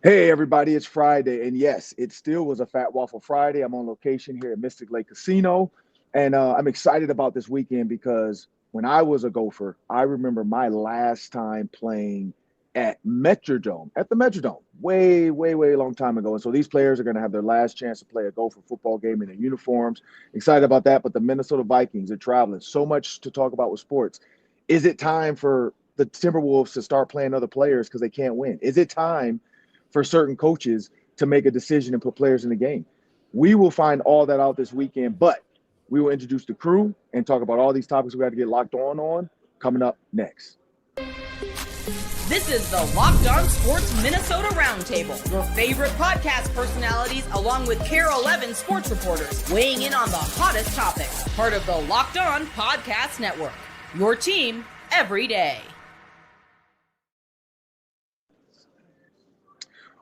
Hey, everybody, it's Friday. And yes, it still was a Fat Waffle Friday. I'm on location here at Mystic Lake Casino. And I'm excited about this weekend because when I was a Gopher, I remember my last time playing at the Metrodome, way, way, way long time ago. And so these players are going to have their last chance to play a Gopher football game in their uniforms. Excited about that. But the Minnesota Vikings are traveling. So much to talk about with sports. Is it time for the Timberwolves to start playing other players because they can't win? Is it time for certain coaches to make a decision and put players in the game? We will find all that out this weekend, but we will introduce the crew and talk about all these topics we got to get locked on coming up next. This is the Locked On Sports Minnesota Roundtable, your favorite podcast personalities along with KARE 11 sports reporters weighing in on the hottest topics. Part of the Locked On Podcast Network, your team every day.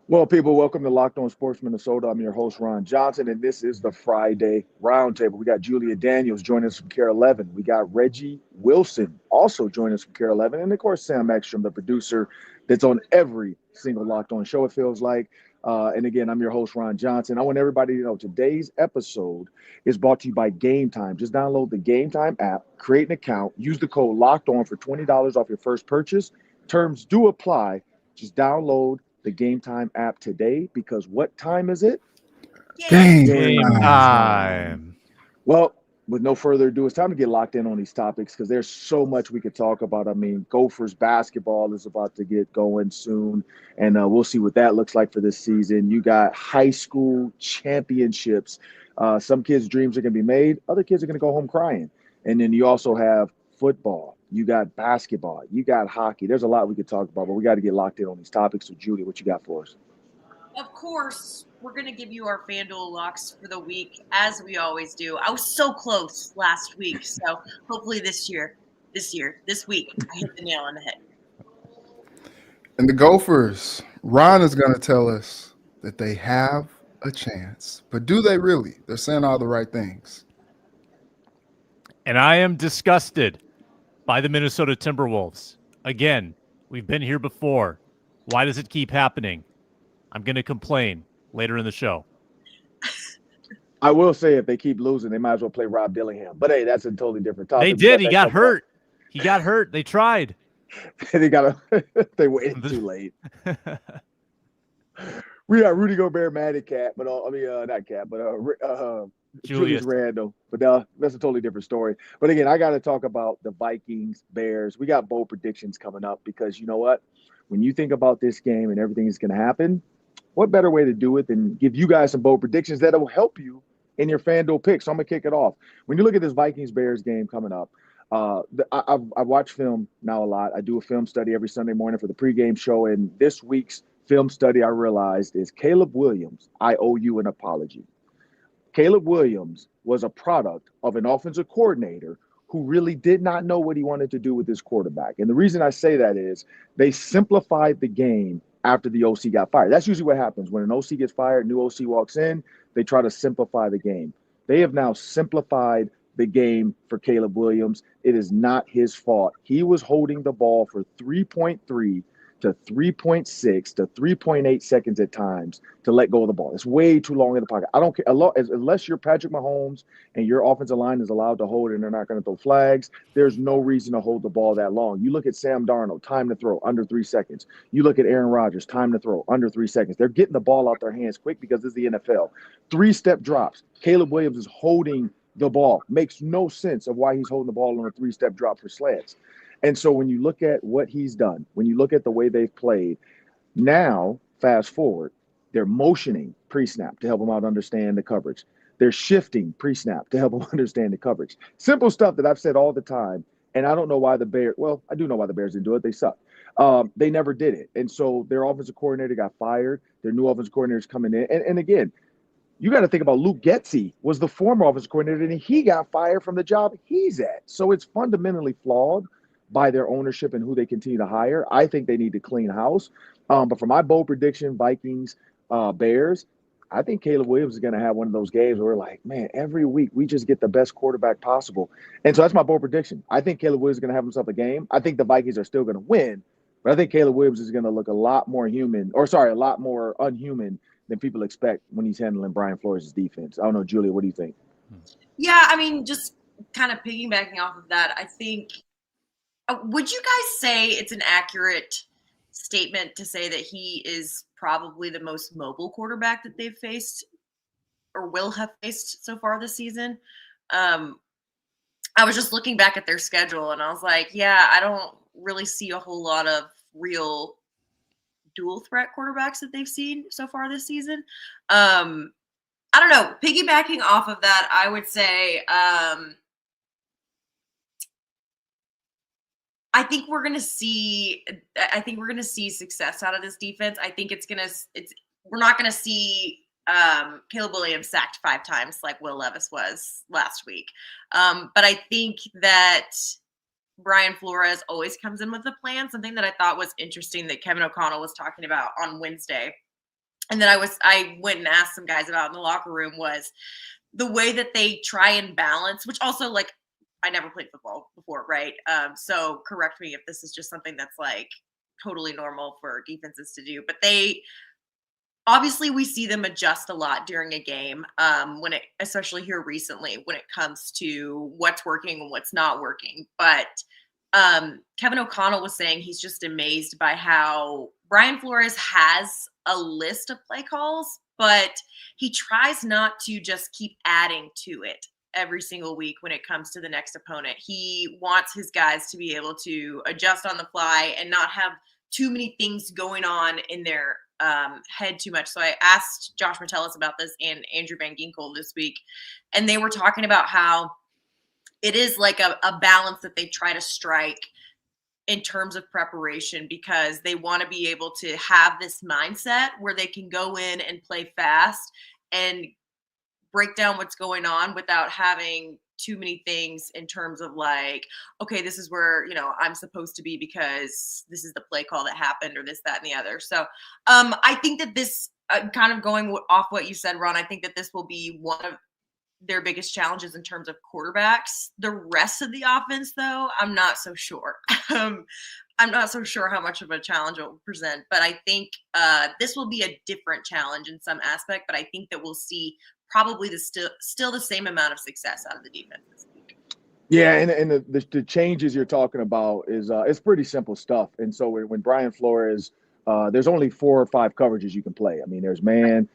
Well, people, welcome to Locked On Sports Minnesota. I'm your host, Ron Johnson, and this is the Friday Roundtable. We got Julia Daniels joining us from KARE 11. We got Reggie Wilson also joining us from KARE 11. And, of course, Sam Ekstrom, the producer that's on every single Locked On show, it feels like. And, again, I'm your host, Ron Johnson. I want everybody to know today's episode is brought to you by Game Time. Just download the Game Time app, create an account, use the code Locked On for $20 off your first purchase. Terms do apply. Just download the Game Time app today, because what time is it? Game time. Well, with no further ado, it's time to get locked in on these topics because there's so much we could talk about. I mean, Gophers basketball is about to get going soon, and we'll see what that looks like for this season. You got high school championships. Some kids' dreams are going to be made. Other kids are going to go home crying. And then you also have football. You got basketball. You got hockey. There's a lot we could talk about, but we got to get locked in on these topics. So, Julie, what you got for us? Of course, we're going to give you our FanDuel locks for the week, as we always do. I was so close last week, so hopefully this week, I hit the nail on the head. And the Gophers, Ron is going to tell us that they have a chance. But do they really? They're saying all the right things. And I am disgusted by the Minnesota Timberwolves. Again, we've been here before. Why does it keep happening? I'm going to complain later in the show. I will say if they keep losing, they might as well play Rob Dillingham. But, hey, that's a totally different topic. They did. He got hurt. He got hurt. They tried. They waited too late. We got Rudy Gobert mad at Cat, but not Cat, but Julius Randall. But that's a totally different story. But again, I got to talk about the Vikings, Bears. We got bold predictions coming up because you know what? When you think about this game and everything that's going to happen, what better way to do it than give you guys some bold predictions that will help you in your FanDuel picks? So I'm going to kick it off. When you look at this Vikings-Bears game coming up, I watch film now a lot. I do a film study every Sunday morning for the pregame show, and this week's film study I realized is Caleb Williams. I owe you an apology. Caleb Williams was a product of an offensive coordinator who really did not know what he wanted to do with his quarterback. And the reason I say that is they simplified the game after the OC got fired. That's usually what happens. When an OC gets fired, new OC walks in, they try to simplify the game. They have now simplified the game for Caleb Williams. It is not his fault. He was holding the ball for 3.3 to 3.6 to 3.8 seconds at times to let go of the ball. It's way too long in the pocket. I don't care. Unless you're Patrick Mahomes and your offensive line is allowed to hold it and they're not going to throw flags, there's no reason to hold the ball that long. You look at Sam Darnold, time to throw, under 3 seconds. You look at Aaron Rodgers, time to throw, under 3 seconds. They're getting the ball out their hands quick because this is the NFL. 3-step drops. Caleb Williams is holding the ball. Makes no sense of why he's holding the ball on a 3-step drop for sleds. And so when you look at what he's done, when you look at the way they've played, now, fast forward, they're motioning pre-snap to help them out understand the coverage. They're shifting pre-snap to help them understand the coverage. Simple stuff that I've said all the time, and I don't know why the Bears – well, I do know why the Bears didn't do it. They suck. They never did it. And so their offensive coordinator got fired. Their new offensive coordinator is coming in. And again, you got to think about Luke Getsy was the former offensive coordinator, and he got fired from the job he's at. So it's fundamentally flawed by their ownership and who they continue to hire. I think they need to clean house. But for my bold prediction, Vikings, Bears, I think Caleb Williams is going to have one of those games where we're like, man, every week we just get the best quarterback possible. And so that's my bold prediction. I think Caleb Williams is going to have himself a game. I think the Vikings are still going to win, But I think Caleb Williams is going to look a lot more unhuman than people expect when he's handling Brian Flores' defense. I don't know, Julia, what do you think? Yeah, I mean, just kind of piggybacking off of that, I think, would you guys say it's an accurate statement to say that he is probably the most mobile quarterback that they've faced or will have faced so far this season? I was just looking back at their schedule and I was like, yeah, I don't really see a whole lot of real dual threat quarterbacks that they've seen so far this season. I don't know. Piggybacking off of that, I would say I think we're gonna see success out of this defense. I think we're not gonna see Caleb Williams sacked 5 times like Will Levis was last week. But I think that Brian Flores always comes in with a plan. Something that I thought was interesting that Kevin O'Connell was talking about on Wednesday, and that I went and asked some guys about in the locker room, was the way that they try and balance, which also, like, I never played football before, right? So correct me if this is just something that's like totally normal for defenses to do, but obviously we see them adjust a lot during a game, especially here recently, when it comes to what's working and what's not working. But Kevin O'Connell was saying he's just amazed by how Brian Flores has a list of play calls, but he tries not to just keep adding to it every single week when it comes to the next opponent. He wants his guys to be able to adjust on the fly and not have too many things going on in their head too much. So I asked Josh Metellus about this and Andrew Van Ginkel this week, and they were talking about how it is like a balance that they try to strike in terms of preparation, because they want to be able to have this mindset where they can go in and play fast and break down what's going on without having too many things in terms of like, okay, this is where, I'm supposed to be because this is the play call that happened, or this, that, and the other. So I think that this kind of going off what you said, Ron, I think that this will be one of their biggest challenges in terms of quarterbacks. The rest of the offense, though, I'm not so sure. I'm not so sure how much of a challenge it will present, but I think this will be a different challenge in some aspect, but I think that we'll see probably still the same amount of success out of the defense this week. Yeah, and the changes you're talking about is it's pretty simple stuff. And so when Brian Flores, there's only 4 or 5 coverages you can play. I mean, there's man,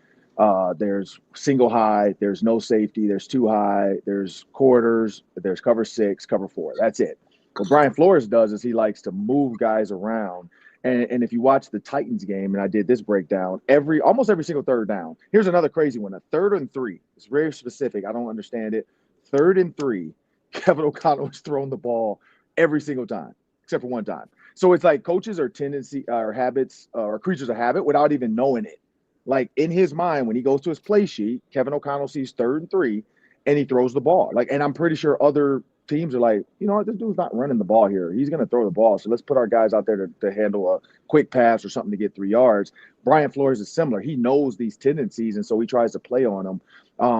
there's single high, there's no safety, there's 2 high, there's quarters, there's cover 6, cover 4. That's it. What Brian Flores does is he likes to move guys around. And if you watch the Titans game, and I did this breakdown, almost every single third down. Here's another crazy one: a 3rd and 3. It's very specific. I don't understand it. 3rd and 3, Kevin O'Connell has thrown the ball every single time, except for one time. So it's like coaches are habits or creatures of habit without even knowing it. Like in his mind, when he goes to his play sheet, Kevin O'Connell sees 3rd and 3, and he throws the ball. And I'm pretty sure other teams are like, you know what, this dude's not running the ball here. He's going to throw the ball. So let's put our guys out there to handle a quick pass or something to get 3 yards. Brian Flores is similar. He knows these tendencies, and so he tries to play on them.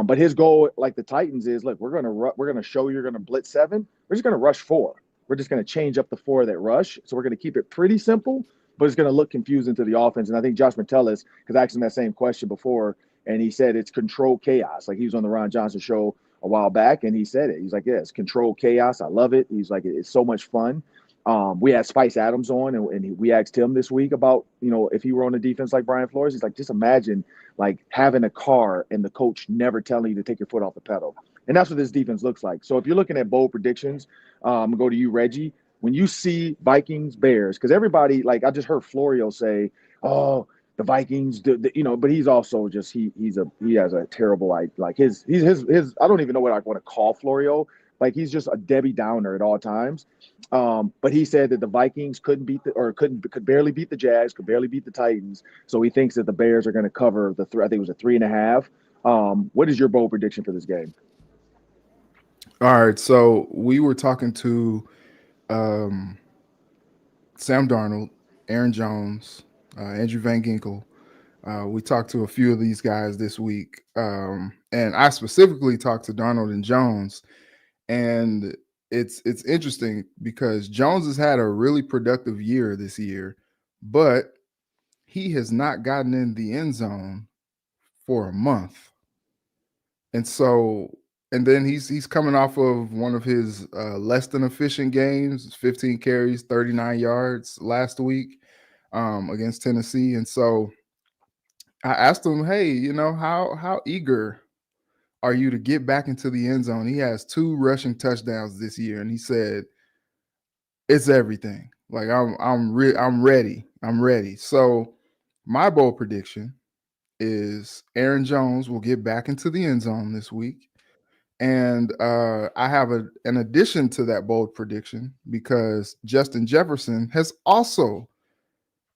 But his goal, like the Titans, is, look, we're going to show you're going to blitz 7. We're just going to rush 4. We're just going to change up the 4 that rush. So we're going to keep it pretty simple, but it's going to look confusing to the offense. And I think Josh Metellus, because I asked him that same question before, and he said it's controlled chaos. Like he was on the Ron Johnson show a while back, and he said it. He's like, yeah, it's controlled chaos. I love it. He's like, it's so much fun. We had Spice Adams on, and we asked him this week about, if he were on a defense like Brian Flores. He's like, just imagine like having a car and the coach never telling you to take your foot off the pedal. And that's what this defense looks like. So if you're looking at bold predictions, I'm going to go to you, Reggie. When you see Vikings, Bears, because everybody, like I just heard Florio say, oh, the Vikings, but he's also just he has a terrible his I don't even know what I want to call Florio. Like he's just a Debbie Downer at all times. But he said that the Vikings could barely beat the Jags, could barely beat the Titans. So he thinks that the Bears are going to cover I think it was a 3.5. What is your bold prediction for this game? All right, so we were talking to Sam Darnold, Aaron Jones, Andrew Van Ginkel. We talked to a few of these guys this week, and I specifically talked to Darnold and Jones. And it's interesting because Jones has had a really productive year this year, but he has not gotten in the end zone for a month. And so, and then he's coming off of one of his less than efficient games, 15 carries, 39 yards last week against Tennessee. And so I asked him, hey, you know, how eager are you to get back into the end zone? He has 2 rushing touchdowns this year, and he said, it's everything. Like I'm ready. I'm ready. So my bold prediction is Aaron Jones will get back into the end zone this week. And I have an addition to that bold prediction because Justin Jefferson has also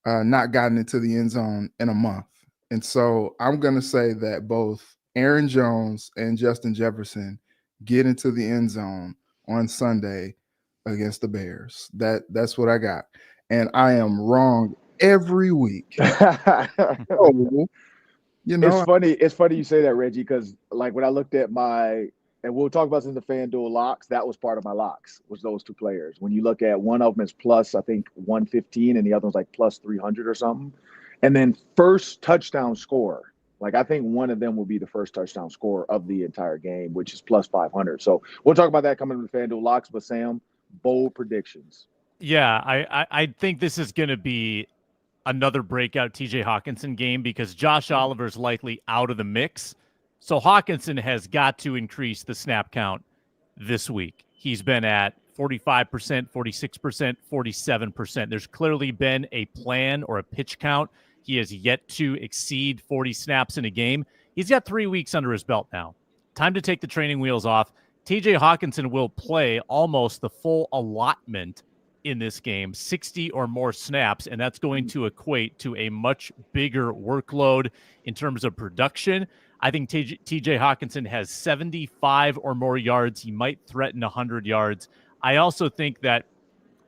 not gotten into the end zone in a month. And so I'm going to say that both Aaron Jones and Justin Jefferson get into the end zone on Sunday against the Bears. That's what I got. And I am wrong every week. So, you know, it's funny you say that, Reggie, because like when I looked at and we'll talk about this in the FanDuel locks, that was part of my locks, was those 2 players. When you look at one of them is plus, I think, 115, and the other one's like plus 300 or something. And then first touchdown score, like I think one of them will be the first touchdown score of the entire game, which is plus 500. So we'll talk about that coming to the FanDuel locks. But Sam, bold predictions. Yeah, I think this is going to be another breakout TJ Hockenson game because Josh Oliver's likely out of the mix. So Hockenson has got to increase the snap count this week. He's been at 45%, 46%, 47%. There's clearly been a plan or a pitch count. He has yet to exceed 40 snaps in a game. He's got 3 weeks under his belt now. Time to take the training wheels off. TJ Hockenson will play almost the full allotment in this game, 60 or more snaps, and that's going to equate to a much bigger workload in terms of production. I think TJ Hockenson has 75 or more yards. He might threaten 100 yards. I also think that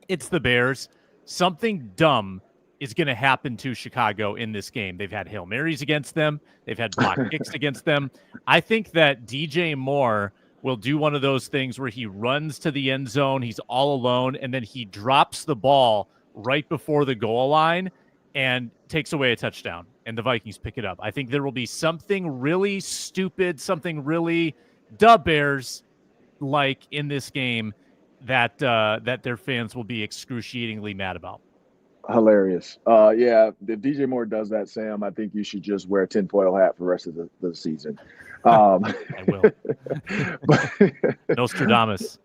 it's the Bears. Something dumb is going to happen to Chicago in this game. They've had Hail Marys against them. They've had block kicks against them. I think that DJ Moore will do one of those things where he runs to the end zone, he's all alone, and then he drops the ball right before the goal line and takes away a touchdown, and the Vikings pick it up. I think there will be something really stupid, something really Bears-like in this game that their fans will be excruciatingly mad about. Hilarious. Yeah, if DJ Moore does that, Sam, I think you should just wear a tinfoil hat for the rest of the season. I will. Nostradamus.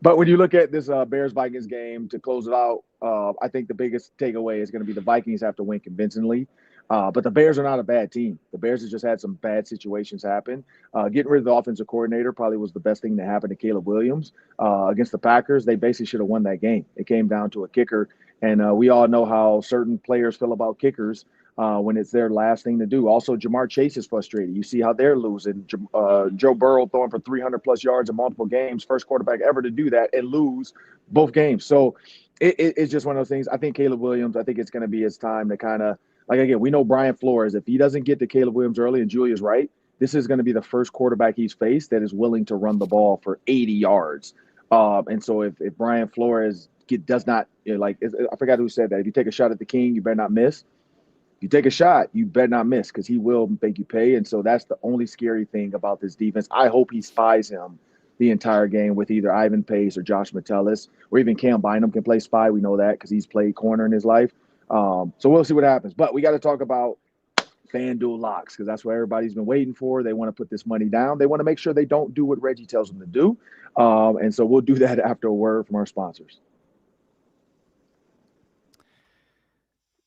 But when you look at this Bears-Vikings game to close it out, I think the biggest takeaway is going to be the Vikings have to win convincingly. But the Bears are not a bad team. The Bears have just had some bad situations happen. Getting rid of the offensive coordinator probably was the best thing that happened to Caleb Williams. Against the Packers, they basically should have won that game. It came down to a kicker. And we all know how certain players feel about kickers when it's their last thing to do. Also, Jamar Chase is frustrated. You see how they're losing. Joe Burrow throwing for 300-plus yards in multiple games, first quarterback ever to do that and lose both games. So it's just one of those things. I think Caleb Williams, I think it's going to be his time to kind of, like, again, we know Brian Flores, if he doesn't get to Caleb Williams early, and Julia's right, this is going to be the first quarterback he's faced that is willing to run the ball for 80 yards. And so if Brian Flores does not, I forgot who said that. If you take a shot at the king, you better not miss. If you take a shot, you better not miss because he will make you pay. And so that's the only scary thing about this defense. I hope he spies him the entire game with either Ivan Pace or Josh Metellus, or even Cam Bynum can play spy. We know that because he's played corner in his life. So we'll see what happens. But we got to talk about FanDuel locks because that's what everybody's been waiting for. They want to put this money down. They want to make sure they don't do what Reggie tells them to do. And so we'll do that after a word from our sponsors.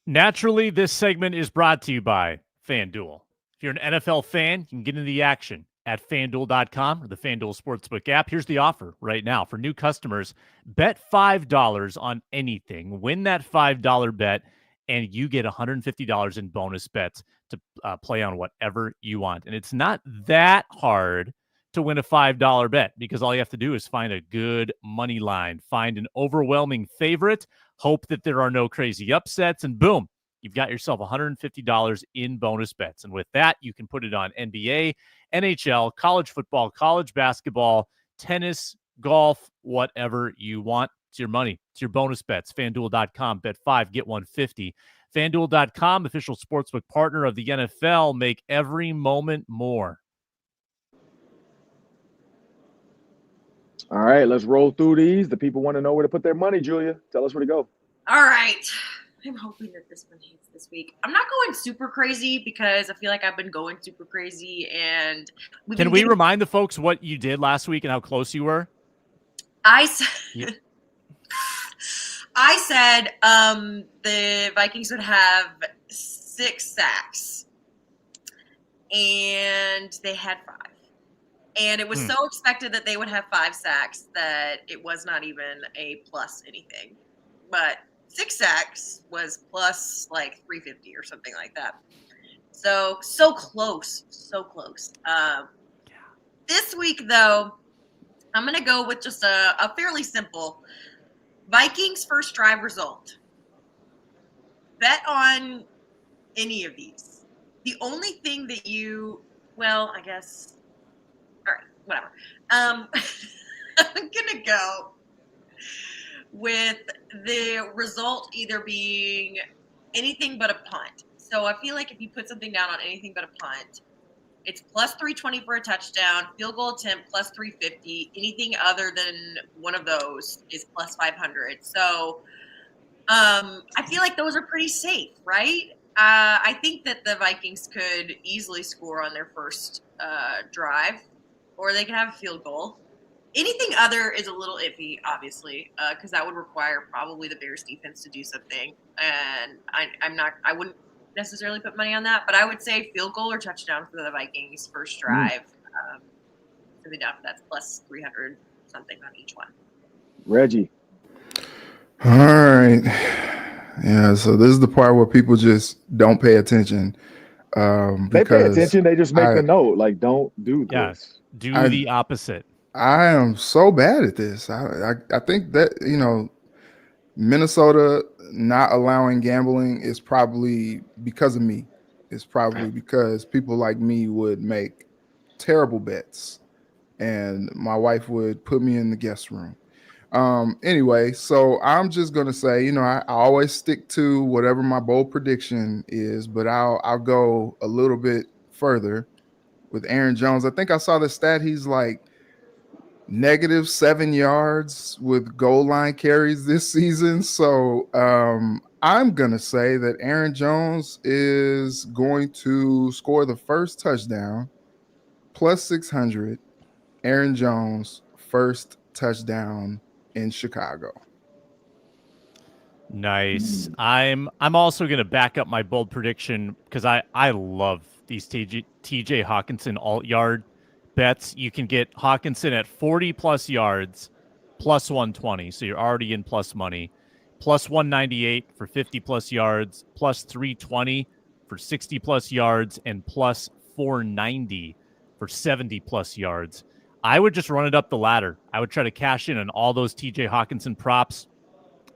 Naturally, this segment is brought to you by FanDuel. If you're an NFL fan, you can get into the action at FanDuel.com or the FanDuel Sportsbook app. Here's the offer right now. For new customers, bet $5 on anything. Win that $5 bet, and you get $150 in bonus bets to play on whatever you want. And it's not that hard to win a $5 bet because all you have to do is find a good money line, find an overwhelming favorite, hope that there are no crazy upsets, and boom, you've got yourself $150 in bonus bets. And with that, you can put it on NBA, NHL, college football, college basketball, tennis, golf, whatever you want. It's your money. It's your bonus bets. FanDuel.com. Bet 5, get 150. FanDuel.com, official sportsbook partner of the NFL. Make every moment more. All right, let's roll through these. The people want to know where to put their money, Julia. Tell us where to go. All right. I'm hoping that this one hits this week. I'm not going super crazy because I feel like I've been going super crazy. And can we remind the folks what you did last week and how close you were? I said the Vikings would have 6 sacks, and they had 5. And it was so expected that they would have 5 sacks that it was not even a plus anything. But 6 sacks was plus like 350 or something like that. So close. So close. This week, though, I'm going to go with just a fairly simple Vikings first drive result. Bet on any of these. The only thing that I guess, all right, whatever. I'm going to go with the result either being anything but a punt. So I feel like if you put something down on anything but a punt, it's plus 320 for a touchdown, field goal attempt plus 350. Anything other than one of those is plus 500. So I feel like those are pretty safe, right? I think that the Vikings could easily score on their first drive, or they could have a field goal. Anything other is a little iffy, obviously, because that would require probably the Bears defense to do something. And I wouldn't necessarily put money on that, but I would say field goal or touchdown for the Vikings first drive. That's plus 300 something on each one. Reggie. All right. Yeah, so this is the part where people just don't pay attention. They pay attention. They just make a note, like, don't do this. Do the opposite. I am so bad at this. I think that, Minnesota not allowing gambling is probably because of me. It's probably because people like me would make terrible bets and my wife would put me in the guest room. Anyway, so I'm just going to say, I always stick to whatever my bold prediction is, but I'll go a little bit further with Aaron Jones. I think I saw the stat. He's like -7 yards with goal line carries this season. So I'm going to say that Aaron Jones is going to score the first touchdown, plus 600. Aaron Jones, first touchdown in Chicago. Nice. I'm also going to back up my bold prediction because I love these TJ Hockenson alt yard bets. You can get Hockenson at 40 plus yards, plus 120. So you're already in plus money. Plus 198 for 50 plus yards, plus 320 for 60 plus yards, and plus 490 for 70 plus yards. I would just run it up the ladder. I would try to cash in on all those TJ Hockenson props.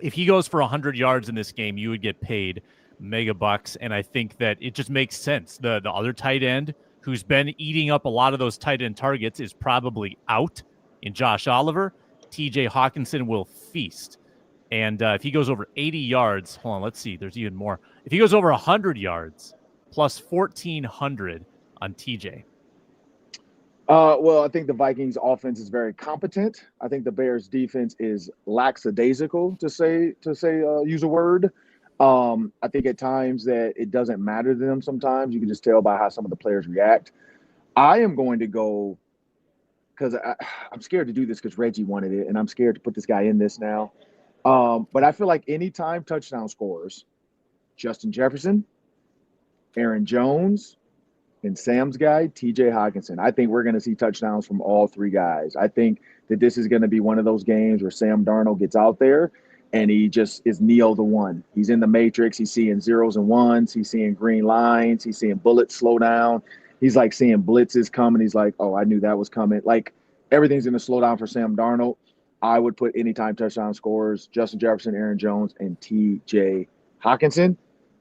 If he goes for 100 yards in this game, you would get paid mega bucks. And I think that it just makes sense. The other tight end who's been eating up a lot of those tight end targets is probably out in Josh Oliver. TJ Hockenson will feast. And if he goes over 80 yards, hold on, let's see. There's even more. If he goes over 100 yards, plus 1,400 on TJ. Well, I think the Vikings offense is very competent. I think the Bears defense is lackadaisical, to use a word. I think at times that it doesn't matter to them sometimes. You can just tell by how some of the players react. I am going to go because I'm scared to do this because Reggie wanted it, and I'm scared to put this guy in this now. But I feel like anytime touchdown scorers, Justin Jefferson, Aaron Jones, and Sam's guy, TJ Hockenson. I think we're going to see touchdowns from all three guys. I think that this is going to be one of those games where Sam Darnold gets out there and he just is Neo the one. He's in the matrix. He's seeing zeros and ones. He's seeing green lines. He's seeing bullets slow down. He's like seeing blitzes coming. He's like, oh, I knew that was coming. Like everything's going to slow down for Sam Darnold. I would put anytime touchdown scorers, Justin Jefferson, Aaron Jones, and TJ Hockenson.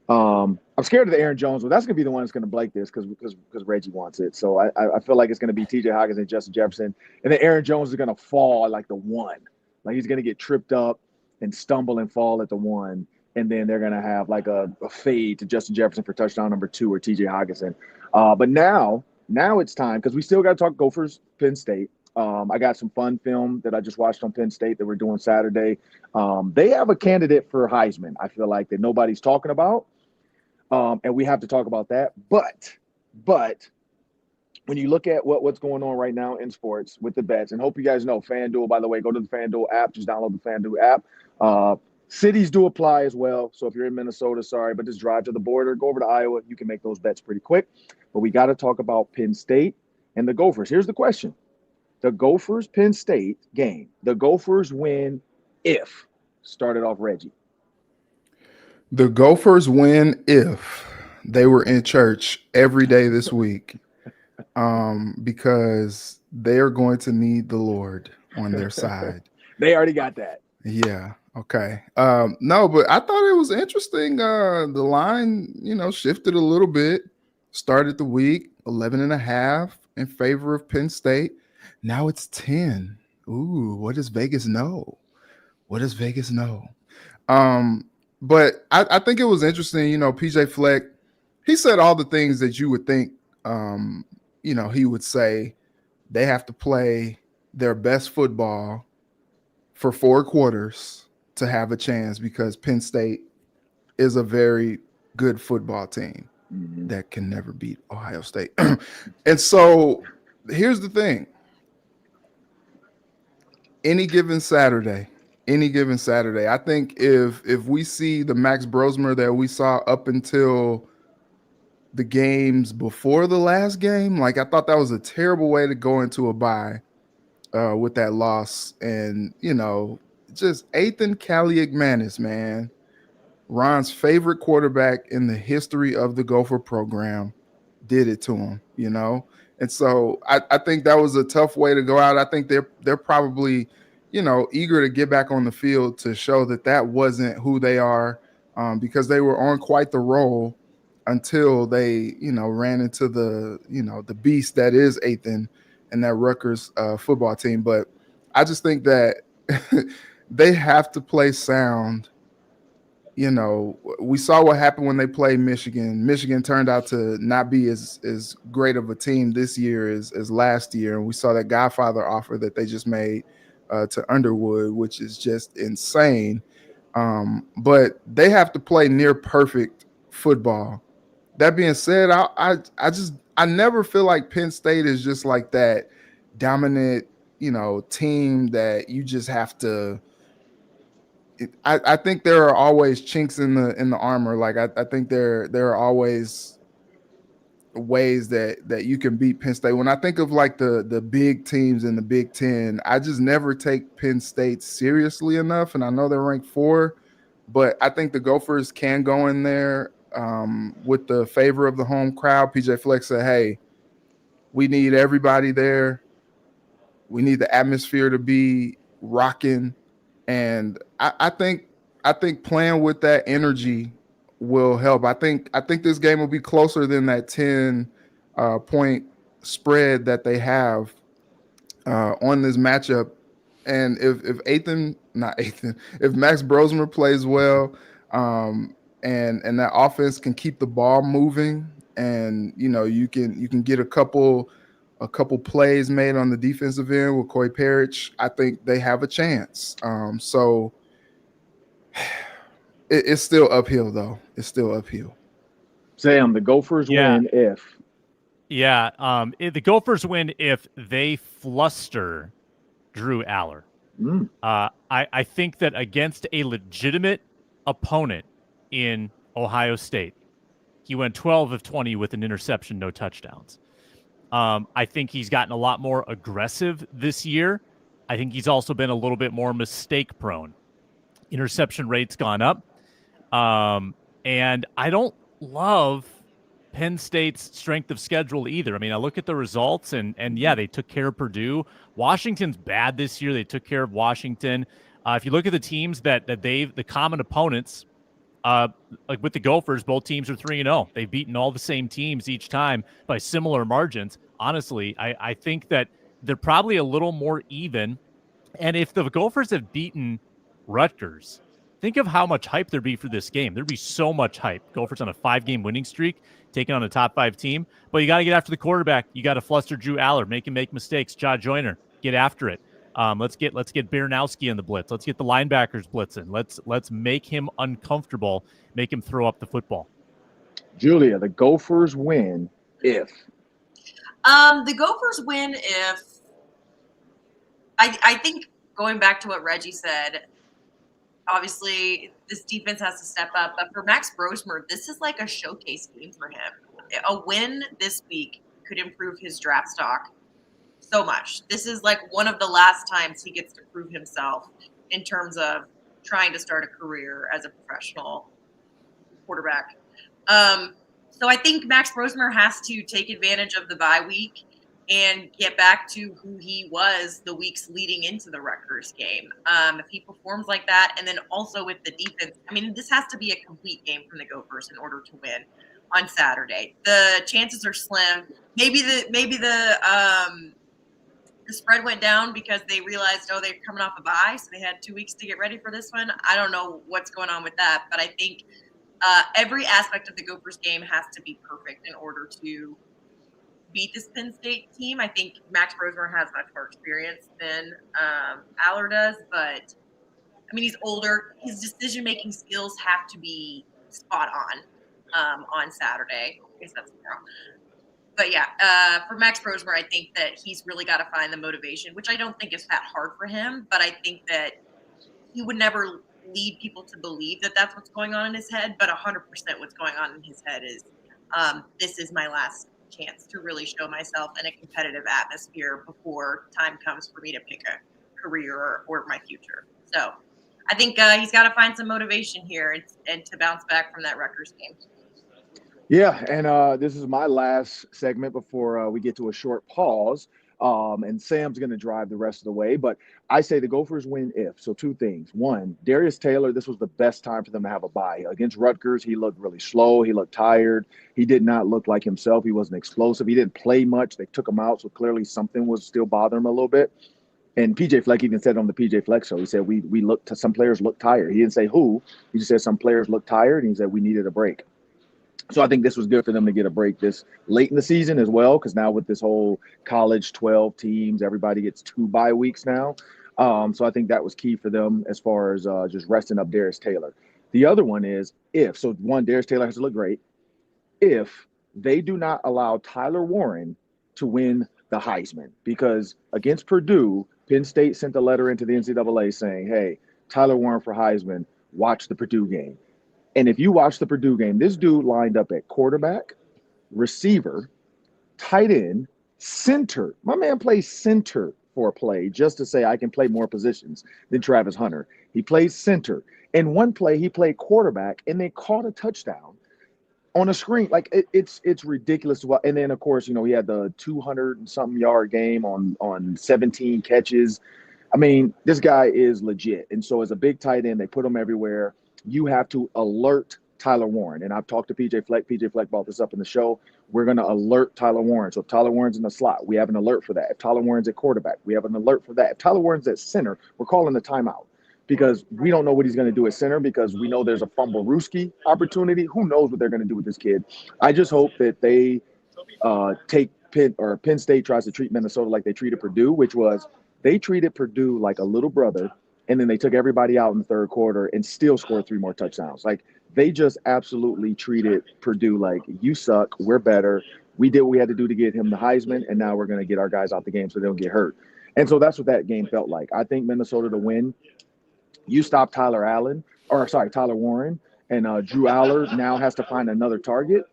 I'm scared of the Aaron Jones, but that's going to be the one that's going to break this because Reggie wants it. So I feel like it's going to be TJ Hockenson and Justin Jefferson. And then Aaron Jones is going to fall like the one. Like he's going to get tripped up. and stumble and fall at the 1, and then they're going to have like a fade to Justin Jefferson for touchdown number 2 or TJ Hockenson. But now it's time, because we still got to talk Gophers, Penn State. I got some fun film that I just watched on Penn State that we're doing Saturday. They have a candidate for Heisman, I feel like, that nobody's talking about. And we have to talk about that. But when you look at what's going on right now in sports with the bets, and hope you guys know, FanDuel, by the way, go to the FanDuel app. Just download the FanDuel app. Cities do apply as well. So if you're in Minnesota, sorry, but just drive to the border, go over to Iowa. You can make those bets pretty quick. But we got to talk about Penn State and the Gophers. Here's the question. The Gophers-Penn State game. The Gophers win if. Started off Reggie. The Gophers win if they were in church every day this week, because they are going to need the Lord on their side. They already got that. Yeah. Okay. No, but I thought it was interesting. The line, shifted a little bit. Started the week 11.5 in favor of Penn State. Now it's 10. Ooh, what does Vegas know? But I think it was interesting. PJ Fleck, he said all the things that you would think, he would say. They have to play their best football for 4 quarters to have a chance, because Penn State is a very good football team that can never beat Ohio State. And so here's the thing. Any given Saturday, I think if we see the Max Brosmer that we saw up until the games before the last game, like, I thought that was a terrible way to go into a bye with that loss. And, just Ethan Kaliakmanis, man, Ron's favorite quarterback in the history of the Gopher program, did it to him, And so I think that was a tough way to go out. I think they're probably, eager to get back on the field to show that wasn't who they are, because they were on quite the roll until they, ran into the beast that is Ethan and that Rutgers football team. But I just think that they have to play sound. We saw what happened when they played Michigan. Michigan turned out to not be as great of a team this year as last year. And we saw that Godfather offer that they just made to Underwood, which is just insane. But they have to play near perfect football. That being said, I never feel like Penn State is just like that dominant, team that you just have to. I think there are always chinks in the armor. Like I think there are always ways that you can beat Penn State. When I think of like the big teams in the Big Ten, I just never take Penn State seriously enough. And I know they're ranked 4, but I think the Gophers can go in there with the favor of the home crowd. PJ Fleck said, "Hey, we need everybody there. We need the atmosphere to be rocking." And I think playing with that energy will help. I think this game will be closer than that 10 point spread that they have on this matchup. And if Max Brosmer plays well, and that offense can keep the ball moving, and you can get a couple plays made on the defensive end with Coy Parrish, I think they have a chance. So it's still uphill, though. It's still uphill. Sam, the Gophers win if. Yeah, the Gophers win if they fluster Drew Aller. I think that against a legitimate opponent in Ohio State, he went 12 of 20 with an interception, no touchdowns. I think he's gotten a lot more aggressive this year. I think he's also been a little bit more mistake prone. Interception rate's gone up. And I don't love Penn State's strength of schedule either. I mean, I look at the results and yeah, they took care of Purdue. Washington's bad this year. They took care of Washington. If you look at the teams that the common opponents, like with the Gophers, both teams are 3-0. They've beaten all the same teams each time by similar margins. Honestly, I think that they're probably a little more even. And if the Gophers have beaten Rutgers, think of how much hype there'd be for this game. There'd be so much hype. Gophers on a 5-game winning streak, taking on a top 5 team. But you got to get after the quarterback. You got to fluster Drew Aller, make him make mistakes. Ja Joyner, get after it. Let's get Baranowski in the blitz. Let's get the linebackers blitzing. Let's make him uncomfortable. Make him throw up the football. Julia, the Gophers win if. The Gophers win if. I think going back to what Reggie said, obviously this defense has to step up. But for Max Brosmer, this is like a showcase game for him. A win this week could improve his draft stock so much. This is like one of the last times he gets to prove himself in terms of trying to start a career as a professional quarterback. So I think Max Brosmer has to take advantage of the bye week and get back to who he was the weeks leading into the Rutgers game. If he performs like that, and then also with the defense, I mean, this has to be a complete game from the Gophers in order to win on Saturday. The chances are slim. Maybe the spread went down because they realized, they're coming off a bye, so they had 2 weeks to get ready for this one. I don't know what's going on with that, but I think every aspect of the Gophers game has to be perfect in order to beat this Penn State team. I think Max Brosmer has much more experience than Aller does, but I mean, he's older. His decision-making skills have to be spot on Saturday. I guess that's tomorrow. But yeah, for Max Brosmer, I think that he's really got to find the motivation, which I don't think is that hard for him, but I think that he would never lead people to believe that that's what's going on in his head, but 100% what's going on in his head is this is my last chance to really show myself in a competitive atmosphere before time comes for me to pick a career or my future. So I think he's got to find some motivation here and to bounce back from that Rutgers game. Yeah, and this is my last segment before we get to a short pause. And Sam's going to drive the rest of the way. But I say the Gophers win if. So 2 things. 1, Darius Taylor, this was the best time for them to have a bye. Against Rutgers, he looked really slow. He looked tired. He did not look like himself. He wasn't explosive. He didn't play much. They took him out, so clearly something was still bothering him a little bit. And PJ Fleck even said on the PJ Fleck show, he said, we looked – some players look tired. He didn't say who. He just said some players look tired, and he said we needed a break. So I think this was good for them to get a break this late in the season as well, because now with this whole college 12 teams, everybody gets 2 bye weeks now. So I think that was key for them as far as just resting up Darius Taylor. The other one is if. So 1, Darius Taylor has to look great. If they do not allow Tyler Warren to win the Heisman, because against Purdue, Penn State sent a letter into the NCAA saying, hey, Tyler Warren for Heisman, watch the Purdue game. And if you watch the Purdue game, this dude lined up at quarterback, receiver, tight end, center. My man plays center for a play just to say I can play more positions than Travis Hunter. He plays center. In one play, he played quarterback, and they caught a touchdown on a screen. Like, it's ridiculous. And then, of course, he had the 200-something yard game on 17 catches. I mean, this guy is legit. And so as a big tight end, they put him everywhere. You have to alert Tyler Warren. And I've talked to PJ Fleck. PJ Fleck brought this up in the show. We're going to alert Tyler Warren. So if Tyler Warren's in the slot, we have an alert for that. If Tyler Warren's at quarterback, we have an alert for that. If Tyler Warren's at center, we're calling the timeout because we don't know what he's going to do at center because we know there's a fumble-rooski opportunity. Who knows what they're going to do with this kid? I just hope that they take Penn State tries to treat Minnesota like they treated Purdue, which was they treated Purdue like a little brother. And then they took everybody out in the third quarter and still scored 3 more touchdowns. Like, they just absolutely treated Purdue like, you suck, we're better. We did what we had to do to get him the Heisman, and now we're going to get our guys out the game so they don't get hurt. And so that's what that game felt like. I think Minnesota to win. You stop Tyler Warren, and Drew Aller now has to find another target.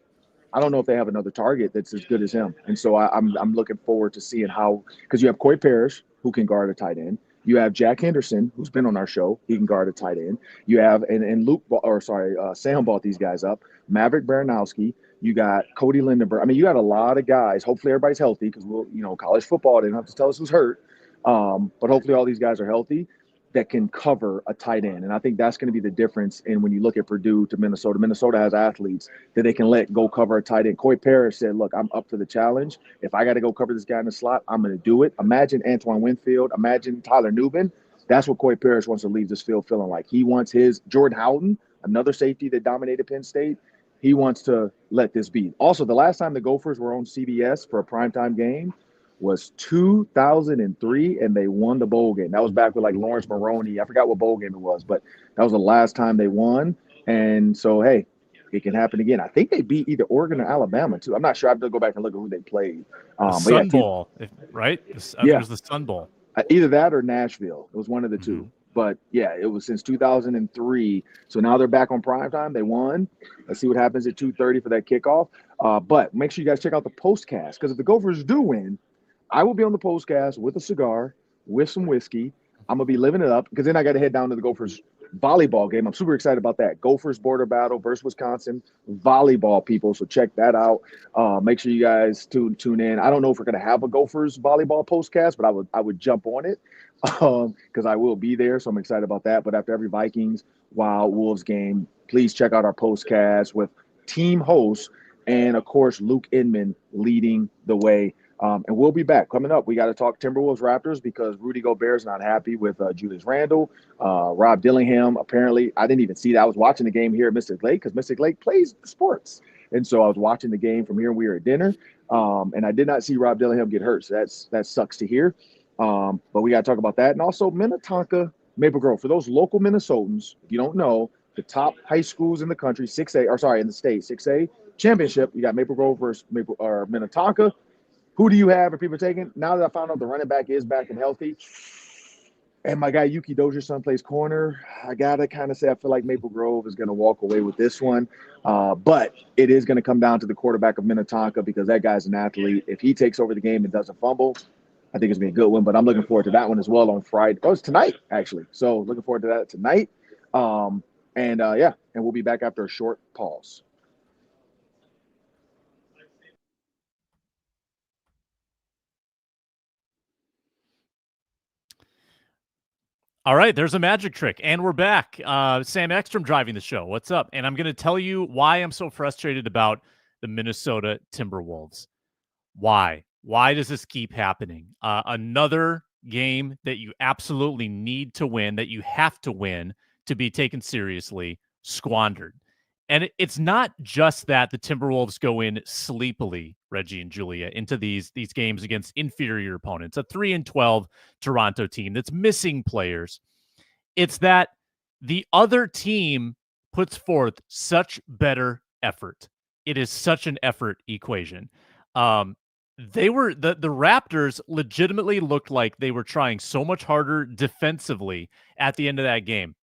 I don't know if they have another target that's as good as him. And so I'm looking forward to seeing how – because you have Coy Parrish, who can guard a tight end. You have Jack Henderson, who's been on our show. He can guard a tight end. You have Sam brought these guys up. Maverick Baranowski. You got Cody Lindenberg. I mean, you got a lot of guys. Hopefully everybody's healthy because college football, they don't have to tell us who's hurt. But hopefully all these guys are healthy that can cover a tight end. And I think that's going to be the difference in when you look at Purdue to Minnesota. Minnesota has athletes that they can let go cover a tight end. Coy Parrish said, look, I'm up for the challenge. If I got to go cover this guy in the slot, I'm going to do it. Imagine Antoine Winfield. Imagine Tyler Nubin. That's what Coy Parrish wants to leave this field feeling like. He wants his Jordan Houghton, another safety that dominated Penn State. He wants to let this be. Also, the last time the Gophers were on CBS for a primetime game was 2003, and they won the bowl game. That was back with like Lawrence Maroney. I forgot what bowl game it was, but that was the last time they won. And so, hey, it can happen again. I think they beat either Oregon or Alabama, too. I'm not sure. I have to go back and look at who they played. The Sun Bowl, right? I think it was the Sun Bowl. Either that or Nashville. It was one of the two. But, yeah, it was since 2003. So now they're back on primetime. They won. Let's see what happens at 2:30 for that kickoff. But make sure you guys check out the postcast, because if the Gophers do win, I will be on the postcast with a cigar, with some whiskey. I'm going to be living it up, because then I got to head down to the Gophers volleyball game. I'm super excited about that. Gophers border battle versus Wisconsin volleyball, people. So check that out. Make sure you guys tune in. I don't know if we're going to have a Gophers volleyball postcast, but I would jump on it because I will be there. So I'm excited about that. But after every Vikings Wild Wolves game, please check out our postcast with team hosts and, of course, Luke Inman leading the way. And we'll be back. Coming up, we got to talk Timberwolves Raptors, because Rudy Gobert is not happy with Julius Randle. Rob Dillingham, apparently, I didn't even see that. I was watching the game here at Mystic Lake, because Mystic Lake plays sports. And so I was watching the game from here, and we were at dinner. And I did not see Rob Dillingham get hurt. So that sucks to hear. But we got to talk about that. And also Minnetonka, Maple Grove. For those local Minnesotans, if you don't know, the top high schools in the country, in the state, 6A championship, you got Maple Grove versus Minnetonka. Who do you have if people are taking? Now that I found out the running back is back and healthy, and my guy Yuki Dozier's son plays corner, I got to kind of say I feel like Maple Grove is going to walk away with this one. But it is going to come down to the quarterback of Minnetonka, because that guy's an athlete. If he takes over the game and doesn't fumble, I think it's going to be a good one. But I'm looking forward to that one as well on Friday. Oh, it's tonight, actually. So looking forward to that tonight. And we'll be back after a short pause. All right, there's a magic trick, and we're back. Sam Ekstrom driving the show. What's up? And I'm going to tell you why I'm so frustrated about the Minnesota Timberwolves. Why? Why does this keep happening? Another game that you absolutely need to win, that you have to win to be taken seriously, squandered. And it's not just that the Timberwolves go in sleepily, Reggie and Julia, into these games against inferior opponents, a 3-12 Toronto team that's missing players. It's that the other team puts forth such better effort. It is such an effort equation. The Raptors legitimately looked like they were trying so much harder defensively at the end of that game.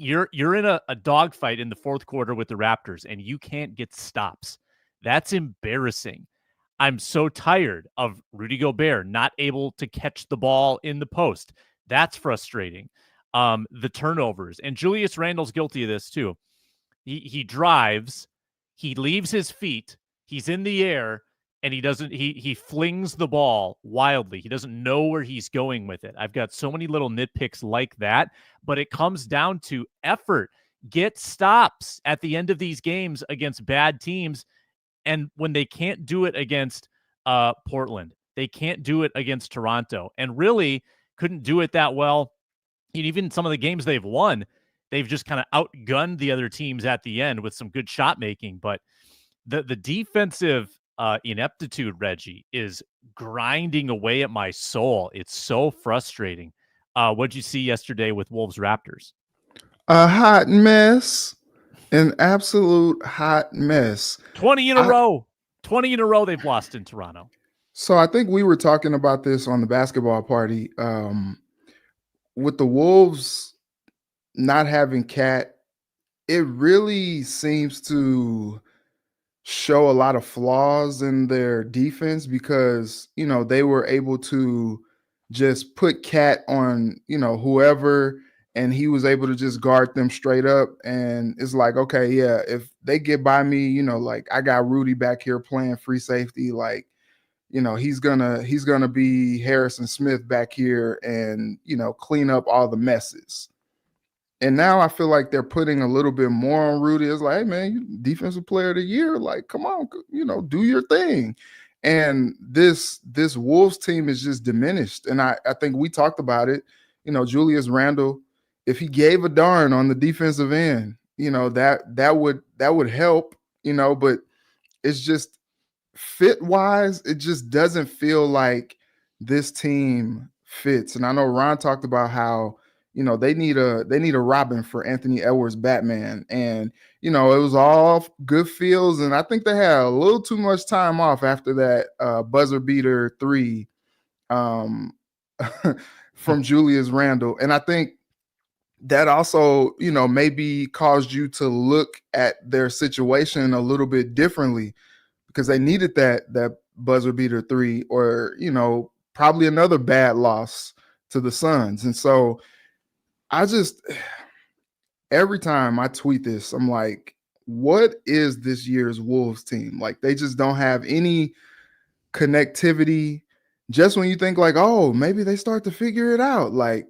You're in a dogfight in the fourth quarter with the Raptors, and you can't get stops. That's embarrassing. I'm so tired of Rudy Gobert not able to catch the ball in the post. That's frustrating. The turnovers, and Julius Randle's guilty of this too. He drives, he leaves his feet, he's in the air, and he flings the ball wildly. He doesn't know where he's going with it. I've got so many little nitpicks like that, but it comes down to effort. Get stops at the end of these games against bad teams. And when they can't do it against Portland, they can't do it against Toronto, and really couldn't do it that well. Even some of the games they've won, they've just kind of outgunned the other teams at the end with some good shot making. But the defensive ineptitude, Reggie, is grinding away at my soul. It's so frustrating. What'd you see yesterday with Wolves Raptors? A hot mess. An absolute hot mess. 20 in a row. 20 in a row they've lost in Toronto. So I think we were talking about this on the basketball party. With the Wolves not having Cat, it really seems to show a lot of flaws in their defense, because, they were able to just put Cat on, whoever, and he was able to just guard them straight up. And it's like, okay, yeah, if they get by me, like I got Rudy back here playing free safety, like, he's gonna be Harrison Smith back here and, clean up all the messes. And now I feel like they're putting a little bit more on Rudy. It's like, hey man, you defensive player of the year, like, come on, do your thing. And this Wolves team is just diminished. And I think we talked about it. Julius Randle, if he gave a darn on the defensive end, that would help, but it's just fit wise, it just doesn't feel like this team fits. And I know Ron talked about how, they need a Robin for Anthony Edwards Batman. And, it was all good feels. And I think they had a little too much time off after that buzzer beater 3 from Julius Randle. And I think that also, maybe caused you to look at their situation a little bit differently, because they needed that buzzer beater 3 or, probably another bad loss to the Suns. And so every time I tweet this, I'm like, what is this year's Wolves team? Like, they just don't have any connectivity. Just when you think like, oh, maybe they start to figure it out, like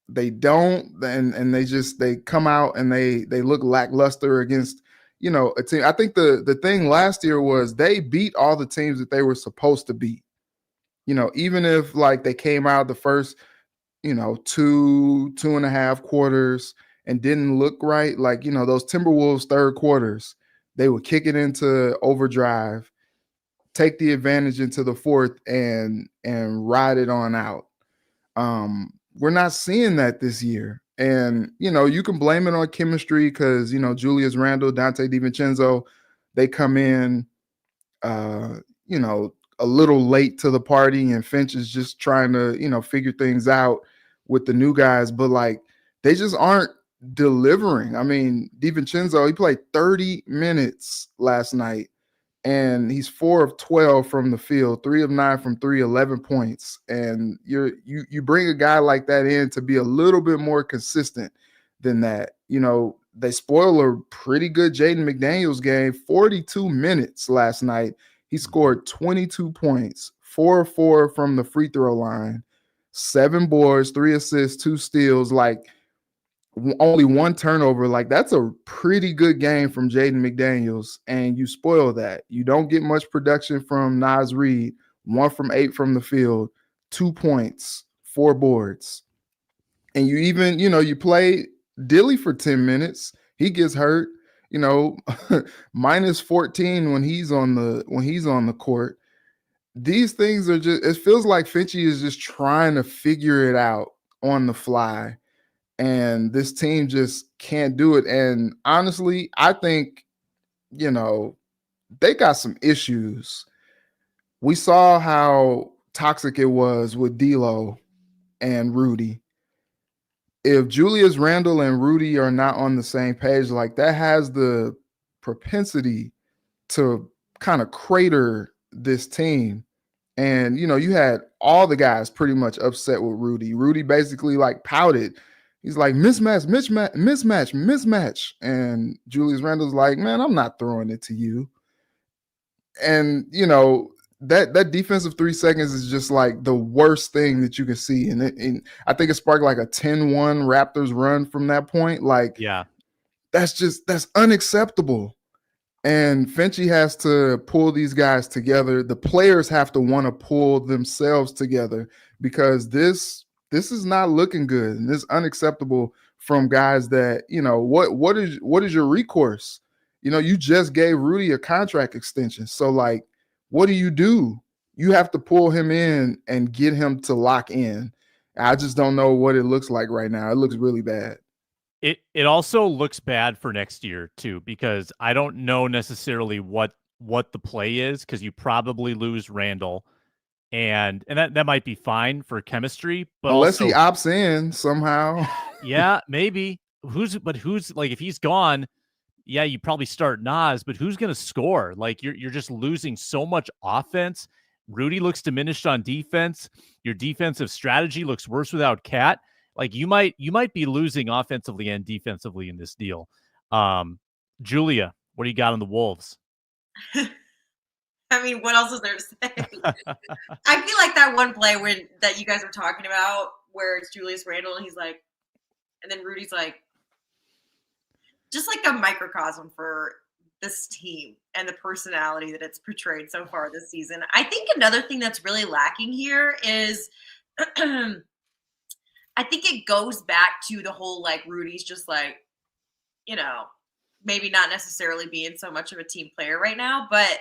they don't, and they come out and they look lackluster against, a team. I think the thing last year was they beat all the teams that they were supposed to beat. Even if like they came out the first, 2.5 quarters and didn't look right, like, those Timberwolves third quarters, they would kick it into overdrive, take the advantage into the fourth and ride it on out. We're not seeing that this year. And, you can blame it on chemistry because, Julius Randle, Dante DiVincenzo, they come in, a little late to the party, and Finch is just trying to, figure things out with the new guys. But, like, they just aren't delivering. I mean, DiVincenzo, he played 30 minutes last night, and he's 4 of 12 from the field, 3 of 9 from 3, 11 points. And you bring a guy like that in to be a little bit more consistent than that. They spoil a pretty good Jaden McDaniels game, 42 minutes last night. He scored 22 points, 4 of 4 from the free throw line, 7 boards, 3 assists, 2 steals, like only 1 turnover. Like, that's a pretty good game from Jaden McDaniels, and you spoil that. You don't get much production from Naz Reid, 1 from 8 from the field, 2 points, 4 boards. And you even, you play Dilly for 10 minutes. He gets hurt, minus 14 when he's on the court. These things are just, it feels like Finchie is just trying to figure it out on the fly. And this team just can't do it. And honestly, I think, they got some issues. We saw how toxic it was with D'Lo and Rudy. If Julius Randle and Rudy are not on the same page, like, that has the propensity to kind of crater this team. And, you had all the guys pretty much upset with Rudy. Rudy basically like pouted. He's like, mismatch. And Julius Randle's like, man, I'm not throwing it to you. And, that defensive 3 seconds is just like the worst thing that you can see. And I think it sparked like a 10-1 Raptors run from that point. Like, yeah, that's unacceptable. And Finchie has to pull these guys together. The players have to want to pull themselves together, because this is not looking good, and this is unacceptable from guys that, what is your recourse? You just gave Rudy a contract extension. So, like, what do? You have to pull him in and get him to lock in. I just don't know what it looks like right now. It looks really bad. It also looks bad for next year too, because I don't know necessarily what the play is, because you probably lose Randall. And that might be fine for chemistry, but unless also, he opts in somehow. Yeah, maybe. Who's like, if he's gone, yeah, you probably start Naz, but who's going to score? Like, you're just losing so much offense. Rudy looks diminished on defense. Your defensive strategy looks worse without Cat. Like, you might be losing offensively and defensively in this deal. Julia, what do you got on the Wolves? I mean, what else is there to say? I feel like that one play that you guys were talking about, where it's Julius Randle and he's like, and then Rudy's like, just like a microcosm for this team and the personality that it's portrayed so far this season. I think another thing that's really lacking here is I think it goes back to the whole, like, Rudy's just like, you know, maybe not necessarily being so much of a team player right now, but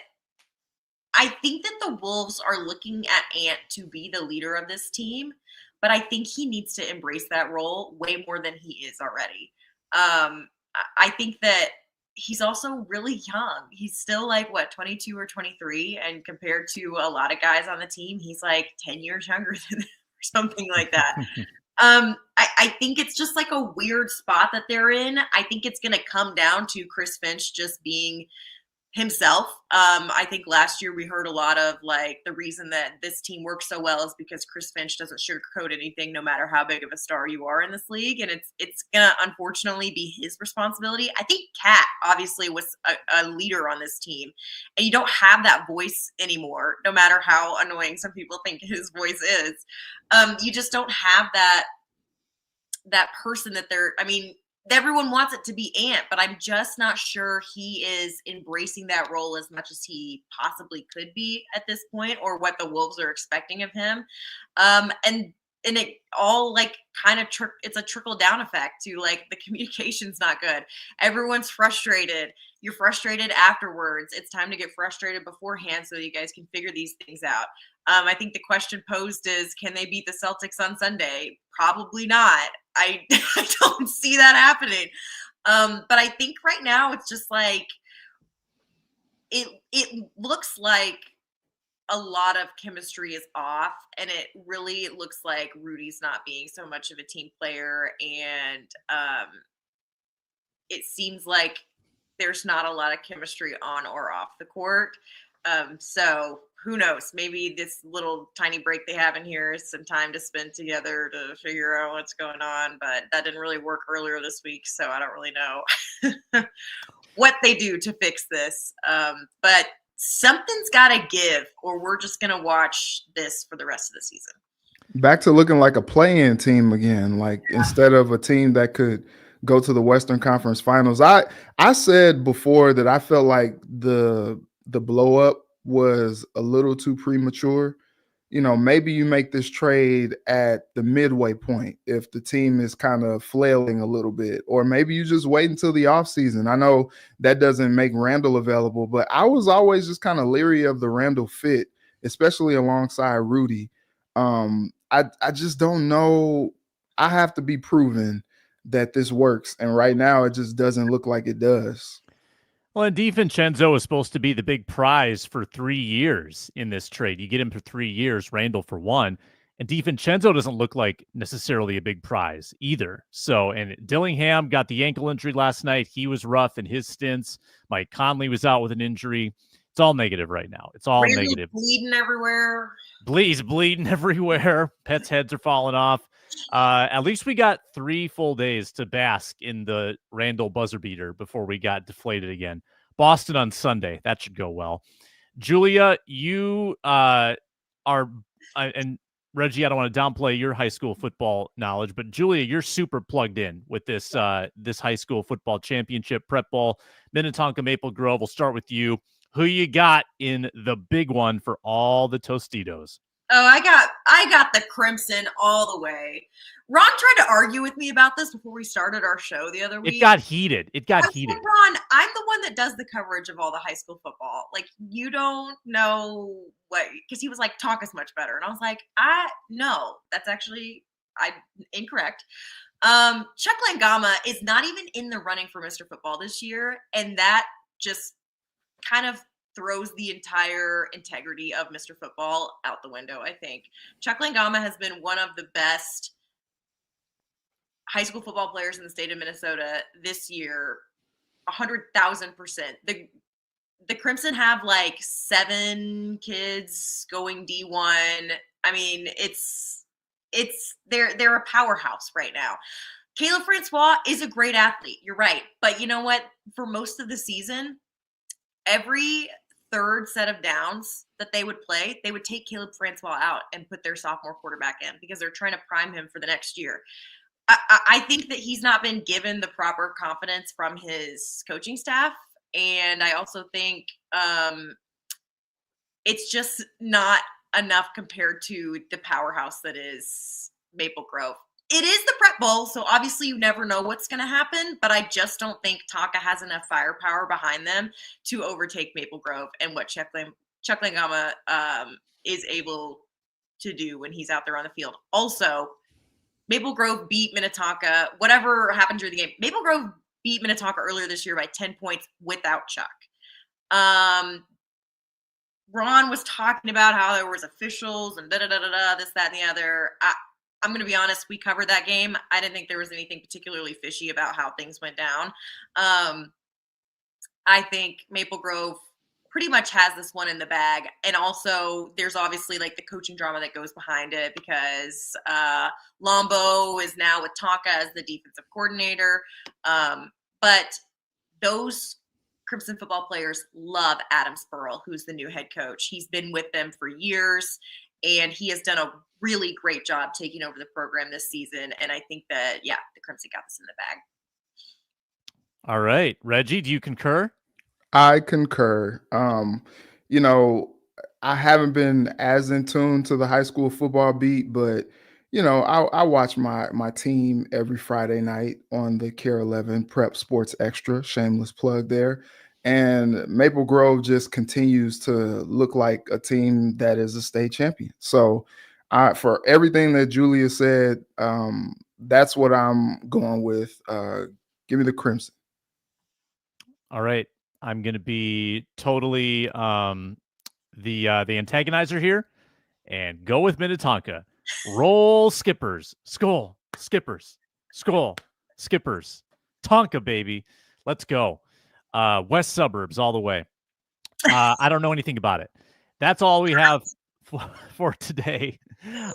I think that the Wolves are looking at Ant to be the leader of this team, but I think he needs to embrace that role way more than he is already. I think that he's also really young. He's still like, what, 22 or 23? And compared to a lot of guys on the team, he's like 10 years younger than them or something like that. I think it's just like a weird spot that they're in. I think it's going to come down to Chris Finch just being himself. I think last year we heard a lot of like the reason that this team works so well is because Chris Finch doesn't sugarcoat anything, no matter how big of a star you are in this league, and it's gonna unfortunately be his responsibility. I think Cat obviously was a leader on this team, and you don't have that voice anymore, no matter how annoying some people think his voice is. You just don't have that person that they're. I mean, everyone wants it to be Ant, but I'm just not sure he is embracing that role as much as he possibly could be at this point, or what the Wolves are expecting of him. And it all like kind of it's a trickle down effect to like the communication's not good. Everyone's frustrated. You're frustrated afterwards. It's time to get frustrated beforehand so that you guys can figure these things out. I think the question posed is, can they beat the Celtics on Sunday? Probably not. I don't see that happening. But I think right now it's just like it looks like a lot of chemistry is off, and it really looks like Rudy's not being so much of a team player, and it seems like there's not a lot of chemistry on or off the court. So who knows? Maybe this little tiny break they have in here is some time to spend together to figure out what's going on. But that didn't really work earlier this week, so I don't really know what they do to fix this. But something's got to give, or we're just going to watch this for the rest of the season. Back to looking like a play-in team again, like instead of a team that could go to the Western Conference Finals. I said before that I felt like the blow up was a little too premature. You know, maybe you make this trade at the midway point if the team is kind of flailing a little bit, or maybe you just wait until the offseason. I know that doesn't make Randall available, but I was always just kind of leery of the Randall fit, especially alongside Rudy. I just don't know. I have to be proven that this works, and right now it just doesn't look like it does. Well, and DiVincenzo is supposed to be the big prize for 3 years in this trade. You get him for 3 years, Randall for 1. And DiVincenzo doesn't look like necessarily a big prize either. So, and Dillingham got the ankle injury last night. He was rough in his stints. Mike Conley was out with an injury. It's all negative right now. It's all Randall's negative. Bleeding everywhere. He's bleeding everywhere. Pets' heads are falling off. At least we got 3 full days to bask in the Randall buzzer beater before we got deflated again. Boston on Sunday. That should go well. Julia, you are, and Reggie, I don't want to downplay your high school football knowledge, but Julia, you're super plugged in with this this high school football championship prep ball. Minnetonka Maple Grove. We'll start with you. Who you got in the big one for all the Tostitos? Oh, I got the Crimson all the way. Ron tried to argue with me about this before we started our show the other week. It got heated. I said, Ron, I'm the one that does the coverage of all the high school football. Like, you don't know what, because he was like, talk as much better. And I was like, no, that's actually incorrect. Chuck Langama is not even in the running for Mr. Football this year. And that just kind of throws the entire integrity of Mr. Football out the window, I think. Chuck Langama has been one of the best high school football players in the state of Minnesota this year, 100,000%. The Crimson have like 7 kids going D1. I mean, they're a powerhouse right now. Caleb Francois is a great athlete. You're right. But you know what? For most of the season, every third set of downs that they would play, they would take Caleb Francois out and put their sophomore quarterback in because they're trying to prime him for the next year. I think that he's not been given the proper confidence from his coaching staff. And I also think it's just not enough compared to the powerhouse that is Maple Grove. It is the Prep Bowl, so obviously you never know what's going to happen, but I just don't think Taka has enough firepower behind them to overtake Maple Grove and what Chuck Langama is able to do when he's out there on the field. Also, Maple Grove beat Minnetonka. Whatever happened during the game, Maple Grove beat Minnetonka earlier this year by 10 points without Chuck. Ron was talking about how there was officials and da-da-da-da-da, this, that, and the other. I'm going to be honest, we covered that game. I didn't think there was anything particularly fishy about how things went down. I think Maple Grove pretty much has this one in the bag. And also there's obviously like the coaching drama that goes behind it because Lombo is now with Tonka as the defensive coordinator. But those Crimson football players love Adam Spurl, who's the new head coach. He's been with them for years, and he has done a really great job taking over the program this season. And I think that, yeah, the Crimson got this in the bag. All right. Reggie, do you concur? I concur. You know, I haven't been as in tune to the high school football beat, but you know, I watch my team every Friday night on the Care 11 Prep Sports Extra. Shameless plug there. And Maple Grove just continues to look like a team that is a state champion. So, for everything that Julia said, that's what I'm going with. Give me the Crimson. All right. I'm going to be totally the antagonizer here and go with Minnetonka. Roll Skippers. Skull. Skippers. Skull. Skippers. Tonka, baby. Let's go. West suburbs all the way. I don't know anything about it. That's all we have for today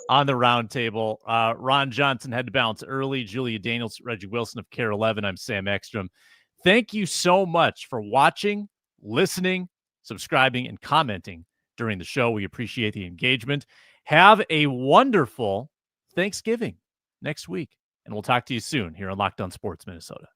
on the roundtable. Ron Johnson had to bounce early. Julia Daniels, Reggie Wilson of Care 11. I'm Sam Ekstrom. Thank you so much for watching, listening, subscribing, and commenting during the show. We appreciate the engagement. Have a wonderful Thanksgiving next week, and we'll talk to you soon here on Locked On Sports Minnesota.